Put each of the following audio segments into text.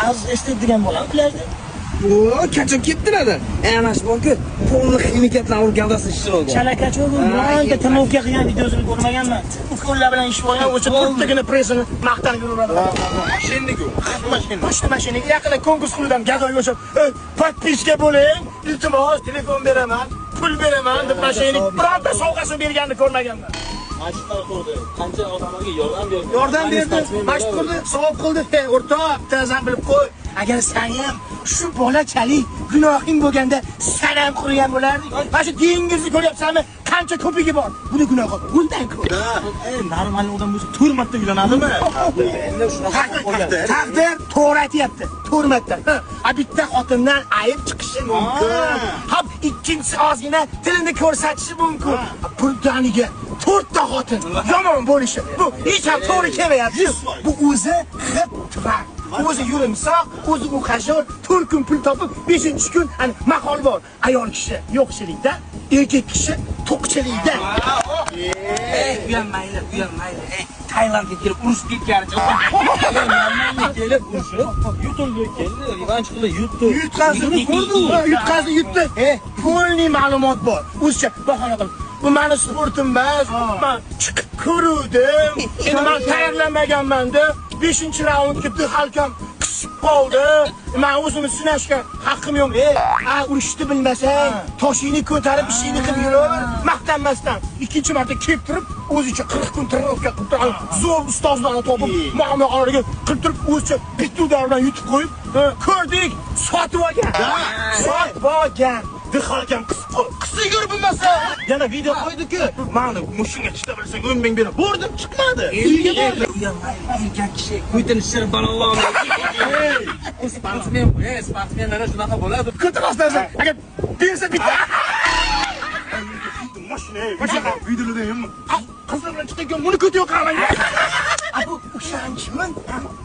Aziz estetdigan bolam plajda. O, kaçıp ketdilar-da. Ana shu borku, polni ximikatlarni urib gavdasini shishirib olgan. Chalakachi u bironta tanovka qilgan videosini ko'rmaganman. U qo'llar bilan ish bo'lgan, o'sha to'rttagina pressini maqtanib yuraveradi. Mashinaga. Mashinaga yaqinda konkurs qildim, gadoy o'shab, "Podpiska bo'ling, iltimos, telefon beraman, pul beraman" deb mashinaning bironta sovg'asini berganini ko'rmaganman. Mashqlar qildi. Qancha odamlarga yordam berdi. Yordam berdi, mashq qildi, savob qildi. O'rtoq, tazam bilib qo'y. Agar sen ham shu bolachalik gunohing bo'lganda sen ham qurgan bo'larding. Mana shu dengizni ko'ryapsanmi? Qancha ko'pigi bor. Buni gunohi bundan ko'p. Normal odam bo'lsa 4 marta uylanadimi? Endi shunaqa qolgan. Taqdir to'g'ri aytyapti. 4 marta. A bitta xotindan ayib chiqishi mumkin. Hop, ikkinchisi ozgina tilini ko'rsatishi mumkin. Birdaniga 4 ta xotin yomon bo'lishi. Bu hech ham to'g'ri kelmayapti. Bu o'zi xip tufaq. O'zi yurimsoq, o'zi uqashor, 4 kun pul topib, 5-kun hani maqol bor. Ayol kishi yo'qchilikda, erkak kishi to'qchilikda. Uyalmaydi. Tailandga kelib urushib ketganicha. Kelib urushib, yutildi, keldi, revanch qildi, yutdi. Yutqazdi, yutdi. Polni ma'lumot bor. O'zcha bahona qilib. Bu meni sportim emas. Men chiqib ko'rdim. Endi men tayyorlanmaganman-da. 5-raundga halkam qisib qoldi. Men o'zimni sinashga haqqim yo'q. Urushni bilmasang, toshingni ko'tarib ishingni qilib yuraver, maqtanmasdan. Ikkinchi marta kelib turib, o'zicha 40 kun trenirovka qilib turib, zo'r ustozlarni topib, muomalalarga qilib turib, o'zicha bitta bilan yutib qo'yib, ko'rdik, sotib olgan. Sotib olgan. Dixalkam qisib yurib bilmasa, yana video qo'ydi-ku. Meni mushinga tushta bilsang 10 ming berib, bordim, chiqmadi. Uyga bordim. Erkak kishi ko'tini shirib balonlar. Sportsmenlar shunaqa bo'ladi. Ko'tarasiz. Agar bersa bitta. Mashina videoda ham qizlar bilan chiqgan buni ko'tib qaraman. Bu o'shanchiman.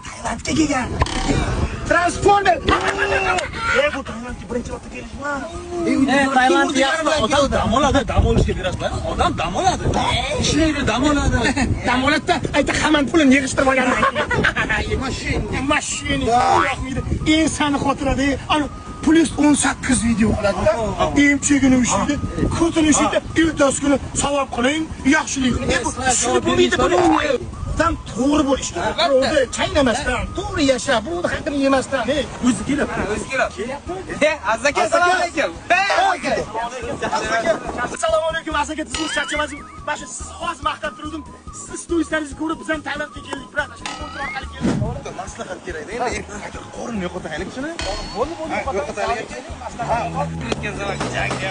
Tailandga kelgan. Transformer. Bu Tailandga birinchi marta kelishman. Tailandga odam dam olishga berasizlar. Odam dam oladi. Ishlaydi, dam oladi. Dam oladida ayta hamon pulini yig'ishtirib olganman. Mashina yo'qmidi. Insonni xotirada ana plus 18 video qiladi-da. Emchigini ushlaydi, ko'tini ushlaydi, ertasi kuni savob qiling, yaxshilikni. Shuni bo'lmaydi buni. Tam to'g'ri bo'lish kerak. Birovni chaynamasdan, to'g'ri yashab, birovni haqini yemasdan, o'zi kelib. Azaka, assalomu alaykum. Assalomu alaykum, azaka, siz charchamaysiz. Mana shu siz hozir maqtab turdim. Siz stoyingizni ko'rib, biz ham Tailandga keldik, biroq shu kontor orqali keldik. Maslahat kerak-da. Endi qorin yo'qotaylik shuni. Bo'ldi, yo'qotaylik. Maslahat. Ha, o'tkazib ketgan zaman jangga.